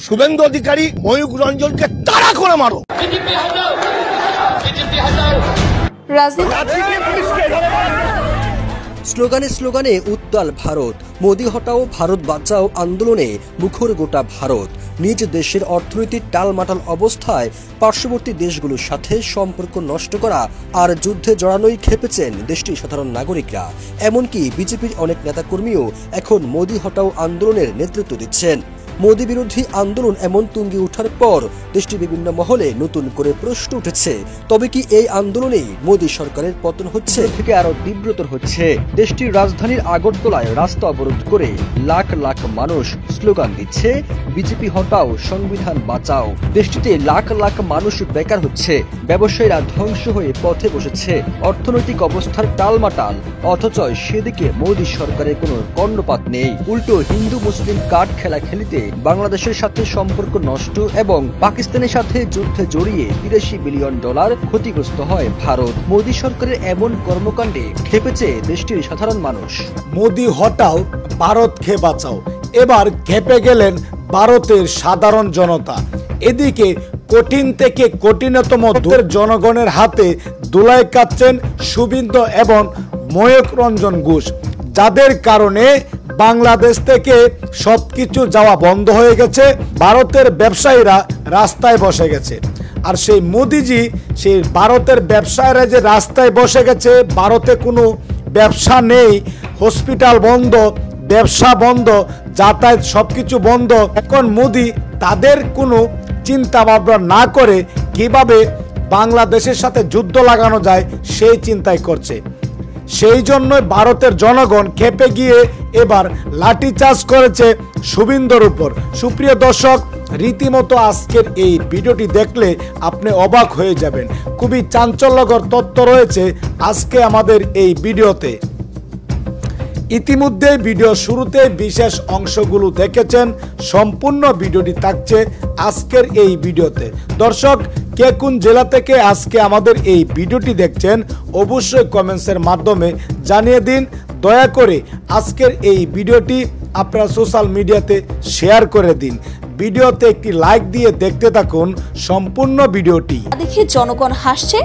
শুভেন্দু অধিকারী ময়ূক রঞ্জনকে তাড়া করে মারো। স্লোগানে স্লোগানে উত্তাল ভারত, মোদি হটাও ভারত বাঁচাও আন্দোলনে মুখর গোটা ভারত। নিজ দেশের অর্থনীতির টালমাটাল অবস্থায় পার্শ্ববর্তী দেশগুলোর সাথে সম্পর্ক নষ্ট করা আর যুদ্ধে জড়ানোই খেপেছেন দেশটির সাধারণ নাগরিকরা। এমনকি বিজেপির অনেক নেতাকর্মীও এখন মোদি হটাও আন্দোলনের নেতৃত্ব দিচ্ছেন। মোদি বিরোধী আন্দোলন এমন তুঙ্গে ওঠার পর দেশটির বিভিন্ন মহলে নতুন করে প্রশ্ন উঠেছে, তবে কি এই আন্দোলনেই মোদি সরকারের পতন হচ্ছে থেকে আরো তীব্রতর হচ্ছে? দেশটির রাজধানীর আগরতলায় রাস্তা অবরোধ করে লাখ লাখ মানুষ স্লোগান দিচ্ছে, বিজেপি হটাও, সংবিধান বাঁচাও। দেশটিতে লাখ লাখ মানুষ বেকার হচ্ছে, ব্যবসায়ীরা ধ্বংস হয়ে পথে বসেছে, অর্থনৈতিক অবস্থার টালমাটাল, অথচ সেদিকে মোদি সরকারের কোনো কর্ণপাত নেই। উল্টো হিন্দু মুসলিম কার্ড খেলা খেলিতে বাংলাদেশের সাথে সম্পর্ক নষ্ট এবং পাকিস্তানের সাথে যুদ্ধে জড়িয়ে $83 বিলিয়ন ক্ষতিগ্রস্ত হয় ভারত। মোদি সরকারের এমন কর্মকাণ্ডে খেপেছে দেশটির সাধারণ মানুষ। মোদি হটাও, ভারতকে বাঁচাও, এবার খেপে গেলেন ভারতের সাধারণ জনতা। এদিকে কঠিন থেকে কঠিনতম জনগণের হাতে ধুলাই কাটছেন শুভেন্দু এবং ময়ূক রঞ্জন ঘোষ, যাদের কারণে বাংলাদেশ থেকে সবকিছু যাওয়া বন্ধ হয়ে গেছে। ভারতের ব্যবসায়ীরা রাস্তায় বসে গেছে। আর সেই মোদিজি, সেই ভারতের ব্যবসায়ীরা যে রাস্তায় বসে গেছে, ভারতে কোনো ব্যবসা নেই, হসপিটাল বন্ধ, ব্যবসা বন্ধ, যাতায়াত সবকিছু বন্ধ। এখন মোদি তাদের কোনো চিন্তা ভাবনা না করে কিভাবে বাংলাদেশের সাথে যুদ্ধ লাগানো যায় সেই চিন্তাই করছে। সেই জন্যই ভারতের জনগণ খেপে গিয়ে এবার লাঠিচার্জ করেছে শুভেন্দুর উপর। সুপ্রিয় দর্শক, রীতিমতো আজকের এই ভিডিওটি দেখলে আপনি অবাক হয়ে যাবেন। খুবই চাঞ্চল্যকর তথ্য রয়েছে আজকে আমাদের এই ভিডিওতে। ইতিমধ্যে ভিডিও শুরুতে বিশেষ অংশগুলো দেখেছেন, সম্পূর্ণ ভিডিওটি থাকছে আজকের এই ভিডিওতে। দর্শক, কে কোন জেলা থেকে আজকে আমাদের এই ভিডিওটি দেখছেন অবশ্যই কমেন্টসের মাধ্যমে জানিয়ে দিন। দয়া করে আজকের এই ভিডিওটি আপনারা সোশ্যাল মিডিয়াতে শেয়ার করে দিন। ভিডিওতে একটি লাইক দিয়ে দেখতে থাকুন সম্পূর্ণ ভিডিওটি। দেখে জনগণ হাসছে,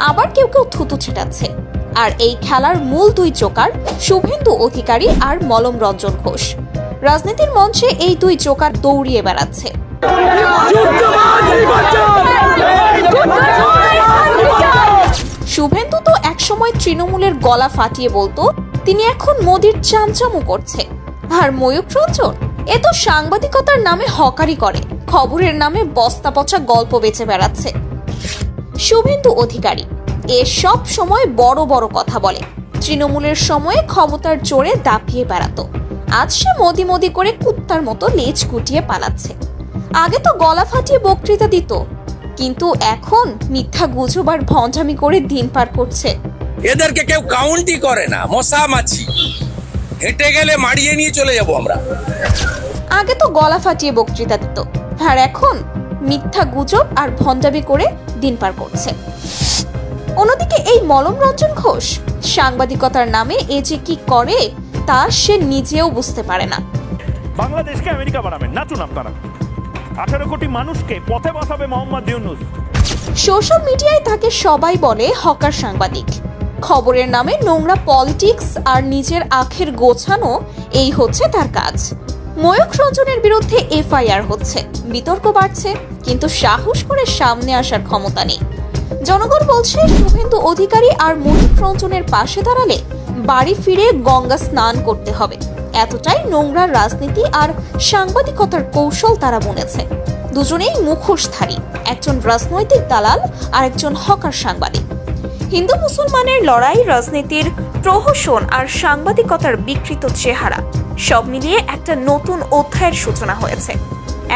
আবার কেউ কেউ থুতু ছেটাচ্ছে। আর এই খেলার মূল দুই জোকার শুভেন্দু অধিকারী আর মলম রঞ্জন ঘোষ। রাজনীতির মঞ্চে এই দুই জোকার দৌড়িয়ে বেড়াচ্ছে। শুভেন্দু তো একসময় তৃণমূলের গলা ফাটিয়ে বলতো তিনি এখন মোদির চামচামো করছে। আর ময়ূক রঞ্জন এ তো সাংবাদিকতার নামে হকারি করে, খবরের নামে বস্তা পচা গল্প বেচে বেড়াচ্ছে। শুভেন্দু অধিকারী এ সব সময় বড় বড় কথা বলে, তৃণমূলের সময়ে ক্ষমতার জোরে দাপিয়ে বেড়াতো। আজ সে মোদি মোদি করে কুত্তার মতো লেজ গুটিয়ে পালাচ্ছে। আগে তো গলা ফাটিয়ে বক্তৃতা দিত, কিন্তু এখন মিথ্যা গুজব আর ভঞ্জামি করে দিন পার করছে। এদেরকে কেউ কাউন্টই করে না, মশা মাছি, হেঁটে গেলে মারিয়ে নিয়ে চলে যাব আমরা। আগে তো গলা ফাটিয়ে বক্তৃতা দিত, আর এখন মিথ্যা গুজব আর ভঞ্জামি করে দিন পার করছে। অন্যদিকে এই মলম রঞ্জন ঘোষ সাংবাদিকতার নামে এ যে কি করে তা সে নিজেও বুঝতে পারে না। বাংলাদেশকে আমেরিকা বানাবেন, নাচুন আপনারা। 18 কোটি মানুষকে পথে বসাবে মোহাম্মদ ইউনূস। সোশ্যাল মিডিয়ায় তাকে সবাই বলে হকার সাংবাদিক। খবরের নামে নোংরা পলিটিক্স আর নিজের আখের গোছানো, এই হচ্ছে তার কাজ। ময়ূক রঞ্জনের বিরুদ্ধে এফআইআর হচ্ছে, বিতর্ক বাড়ছে, কিন্তু সাহস করে সামনে আসার ক্ষমতা নেই। জনগণ বলছে শুভেন্দু অধিকারী আর ময়ূক রঞ্জনের পাশে দাঁড়ালে বাড়ি ফিরে গঙ্গা স্নান করতে হবে। এতটাই নোংরা রাজনীতি আর সাংবাদিকতার কৌশল তারা বুনেছে। দুজনেই মুখোশধারী, একজন রাজনৈতিক দালাল আর একজন হকার সাংবাদিক। হিন্দু মুসলমানের লড়াই, রাজনীতির প্রহসন আর সাংবাদিকতার বিকৃত চেহারা, সব মিলিয়ে একটা নতুন অধ্যায়ের সূচনা হয়েছে।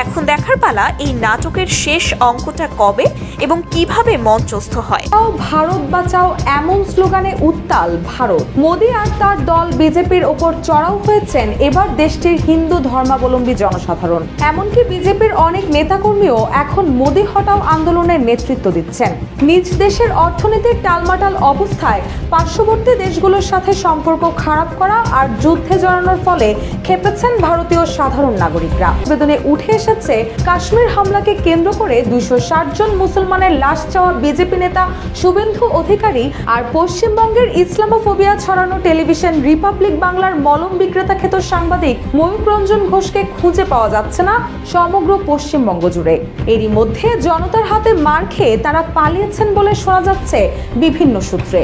এখন দেখার পালা এই নাটকের শেষ অঙ্কটা কবে এবং কিভাবে মঞ্চস্থ হয়। ভারত বাঁচাও এমন স্লোগানে উত্তাল ভারত। মোদি আর তার দল বিজেপির ওপর চড়াও হয়েছেন এবার দেশটির হিন্দু ধর্মাবলম্বী জনসাধারণ। এমনকি বিজেপির অনেক নেতাকর্মীও এখন মোদি হটাও আন্দোলনের নেতৃত্ব দিচ্ছেন। নিজ দেশের অর্থনীতির টালমাটাল অবস্থায় পার্শ্ববর্তী দেশগুলোর সাথে সম্পর্ক খারাপ করা আর যুদ্ধে জড়ানোর ফলে খেপেছেন ভারতীয় সাধারণ নাগরিকরা। প্রতিবেদনে উঠে এসেছে কাশ্মীর হামলাকে কেন্দ্র করে 260 জন মুসলমানের লাশ চাওয়া বিজেপি নেতা শুভেন্দু অধিকারী আর পশ্চিমবঙ্গের ইসলামোফোবিয়া ছড়ানো টেলিভিশন রিপাবলিক বাংলার মলম বিক্রেতা খ্যাত সাংবাদিক ময়ূক রঞ্জন ঘোষকে খুঁজে পাওয়া যাচ্ছে না সমগ্র পশ্চিমবঙ্গ জুড়ে। এরই মধ্যে জনতার হাতে মার খেয়ে তারা পালিয়েছেন বলে শোনা যাচ্ছে বিভিন্ন সূত্রে।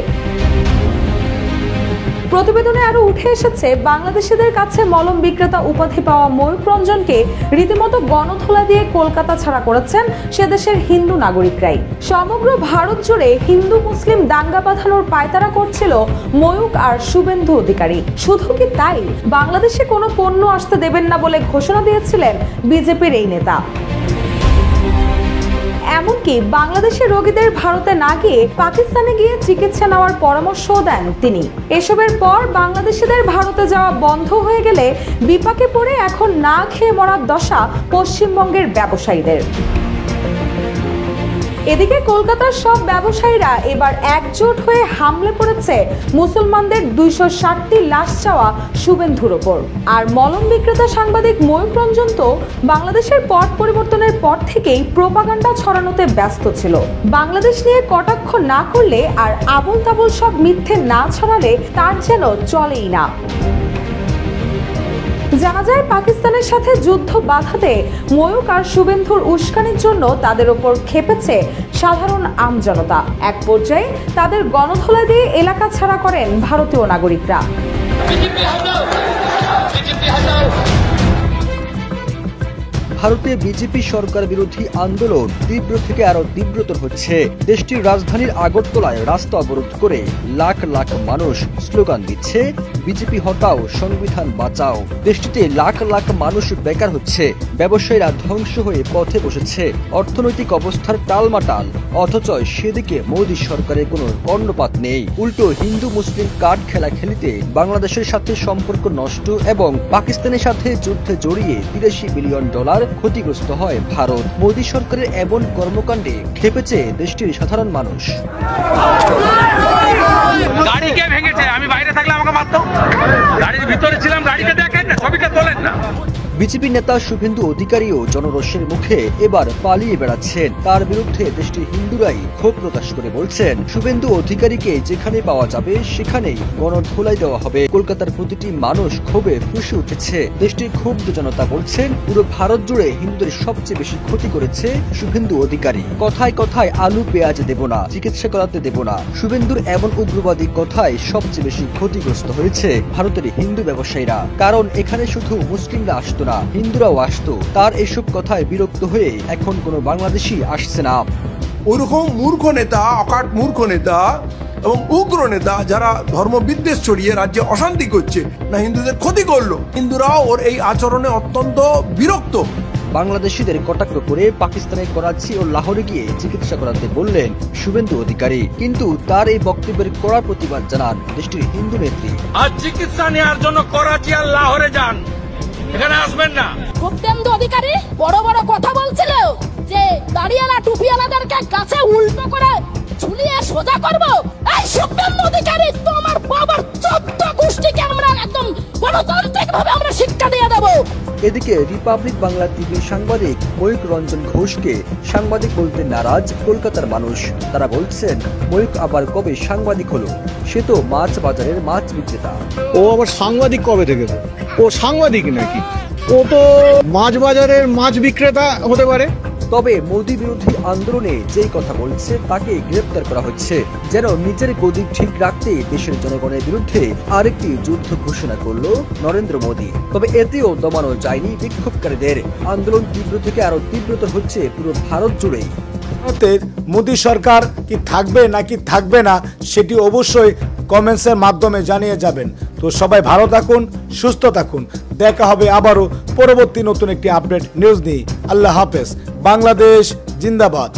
প্রতিবেদনে আরো উঠে এসেছে বাংলাদেশিদের কাছে মলম বিক্রেতা উপাধি পাওয়া ময়ূক রঞ্জনকে রীতিমতো গণধোলা দিয়ে কলকাতা ছাড়া করেছেন সে দেশের হিন্দু নাগরিকরাই। সমগ্র ভারত জুড়ে হিন্দু মুসলিম দাঙ্গা বাঁধানোর পায়তারা করছিল ময়ূক আর শুভেন্দু অধিকারী। শুধু কি তাই, বাংলাদেশে কোনো পণ্য আসতে দেবেন না বলে ঘোষণা দিয়েছিলেন বিজেপির এই নেতা। এমনকি বাংলাদেশের রোগীদের ভারতে না গিয়ে পাকিস্তানে গিয়ে চিকিৎসা নেওয়ার পরামর্শও দেন তিনি। এসবের পর বাংলাদেশিদের ভারতে যাওয়া বন্ধ হয়ে গেলে বিপাকে পড়ে এখন না খেয়ে মরার দশা পশ্চিমবঙ্গের ব্যবসায়ীদের। এদিকে কলকাতার সব ব্যবসায়ীরা এবার একজোট হয়ে হামলে পড়েছে মুসলমানদের 260টি লাশ চাওয়া শুভেন্দুর ওপর। আর মলম বিক্রেতা সাংবাদিক ময়ূক রঞ্জন তো বাংলাদেশের পট পরিবর্তনের পর থেকেই প্রোপাগান্ডা ছড়ানোতে ব্যস্ত ছিল। বাংলাদেশ নিয়ে কটাক্ষ না করলে আর আবল তাবল সব মিথ্যে না ছড়ালে তার যেন চলেই না। জানা যায় পাকিস্তানের সাথে যুদ্ধ বাঁধাতে ময়ূক আর শুভেন্দুর উস্কানির জন্য তাদের ওপর খেপেছে সাধারণ আমজনতা। এক পর্যায়ে তাদের গণধোলা দিয়ে এলাকা ছাড়া করেন ভারতীয় নাগরিকরা। ভারতে বিজেপি সরকার বিরোধী আন্দোলন তীব্র থেকে আরো তীব্রতর হচ্ছে। দেশটির রাজধানীর আগরতলায় রাস্তা অবরোধ করে লাখ লাখ মানুষ স্লোগান দিচ্ছে, বিজেপি হটাও, সংবিধান বাঁচাও। দেশটিতে লাখ লাখ মানুষ বেকার হচ্ছে, ব্যবসায়ীরা ধ্বংস হয়ে পথে বসেছে, অর্থনৈতিক অবস্থার টালমাটাল। অথচ সেদিকে মোদী সরকারের কোনো কর্ণপাত নেই। উল্টো হিন্দু মুসলিম কার্ড খেলা খেলিতে বাংলাদেশের সাথে সম্পর্ক নষ্ট এবং পাকিস্তানের সাথে যুদ্ধে জড়িয়ে $83 বিলিয়ন ক্ষতিগ্রস্ত হয় ভারত। মোদী সরকারের এমন কর্মকাণ্ডে খেপেছে দেশটির সাধারণ মানুষ। গাড়িকে ভেঙেছে, আমি বাইরে থাকলে আমাকে মারতো, গাড়ির ভিতরে ছিলাম, গাড়িকে দেখেন না, ছবিটা তোলেন না। বিজেপি নেতা শুভেন্দু অধিকারীও জনরোষের মুখে এবার পালিয়ে বেড়াচ্ছেন। তার বিরুদ্ধে দেশটির হিন্দুরাই ক্ষোভ প্রকাশ করে বলছেন, শুভেন্দু অধিকারীকে যেখানে পাওয়া যাবে সেখানেই গণধোলাই দেওয়া হবে। কলকাতার প্রতিটি মানুষ ক্ষোভে ফুঁসে উঠেছে। দেশটির ক্ষুব্ধ জনতা বলছেন, পুরো ভারত জুড়ে হিন্দুদের সবচেয়ে বেশি ক্ষতি করেছে শুভেন্দু অধিকারী। কথায় কথায় আলু পেঁয়াজ দেব না, চিকিৎসা করাতে দেব না। শুভেন্দুর এমন উগ্রবাদী কথায় সবচেয়ে বেশি ক্ষতিগ্রস্ত হয়েছে ভারতের হিন্দু ব্যবসায়ীরা। কারণ এখানে শুধু মুসলিমরা আসতো না, হিন্দুরাও আসতো। তার এসব কথায় বিরক্ত হয়ে এখন কোনো বাংলাদেশি আসছে না। ওরকম মূর্খ নেতা, অকাট মূর্খ নেতা এবং উগ্র নেতা যারা ধর্ম বিদ্বেষ ছড়িয়ে রাজ্যে অশান্তি করছে, না হিন্দুদের ক্ষতি করলো, হিন্দুরাও ওর এই আচরণে অত্যন্ত বিরক্ত। বাংলাদেশিদের কটাক্ষ করে পাকিস্তানের করাচি ও লাহোরে গিয়ে চিকিৎসা করাতে বললেন শুভেন্দু অধিকারী। কিন্তু তার এই বক্তব্যের কড়া প্রতিবাদ জানান দেশটির হিন্দু নেত্রী। আর চিকিৎসা নেওয়ার জন্য করাচি আর লাহোরে যান, এখানে আসবেন না। শুভেন্দু অধিকারী বড় বড় কথা বলছিল যে দাড়িওয়ালা টুপিওয়ালাদেরকে গাছে উল্টো করে ঝুলিয়ে সোজা করবো। এই শুভেন্দু অধিকারী, তোমার বাবার 14 গোষ্ঠীকে আমরা একদম গণতান্ত্রিক ভাবে আমরা শিক্ষা দিয়ে দেবো। এদিকে রিপাবলিক বাংলা টিভির সাংবাদিক ময়ূক রঞ্জন ঘোষকে সাংবাদিক বলতে নারাজ কলকাতার মানুষ। তারা বলছেন, ময়ূক আবার কবে সাংবাদিক হলো? সে তো মাছ বাজারের মাছ বিক্রেতা। ও আবার সাংবাদিক কবে থেকে? ও সাংবাদিক নাকি? ও তো মাছ বাজারের মাছ বিক্রেতা হতে পারে। তবে মোদী বিরোধী আন্দোলনে যেই কথা বলছে তাকে গ্রেপ্তার করা হচ্ছে, যেন নিজের গদি ঠিক রাখতে দেশের জনগণের বিরুদ্ধে আরেকটি যুদ্ধ ঘোষণা করলো নরেন্দ্র মোদী। তবে এতেও দমানো যায়নি বিক্ষোভকারীদের। আন্দোলন তীব্র থেকে আরো তীব্রতর হচ্ছে পুরো ভারত জুড়েই। ভারতের মোদী সরকার কি থাকবে নাকি থাকবে না সেটি অবশ্যই কমেন্টসের মাধ্যমে জানিয়ে যাবেন। তো সবাই ভালো থাকুন, সুস্থ থাকুন। দেখা হবে আবারও পরবর্তী নতুন একটি আপডেট নিউজ নিয়ে। আল্লাহ হাফেজ। বাংলাদেশ জিন্দাবাদ।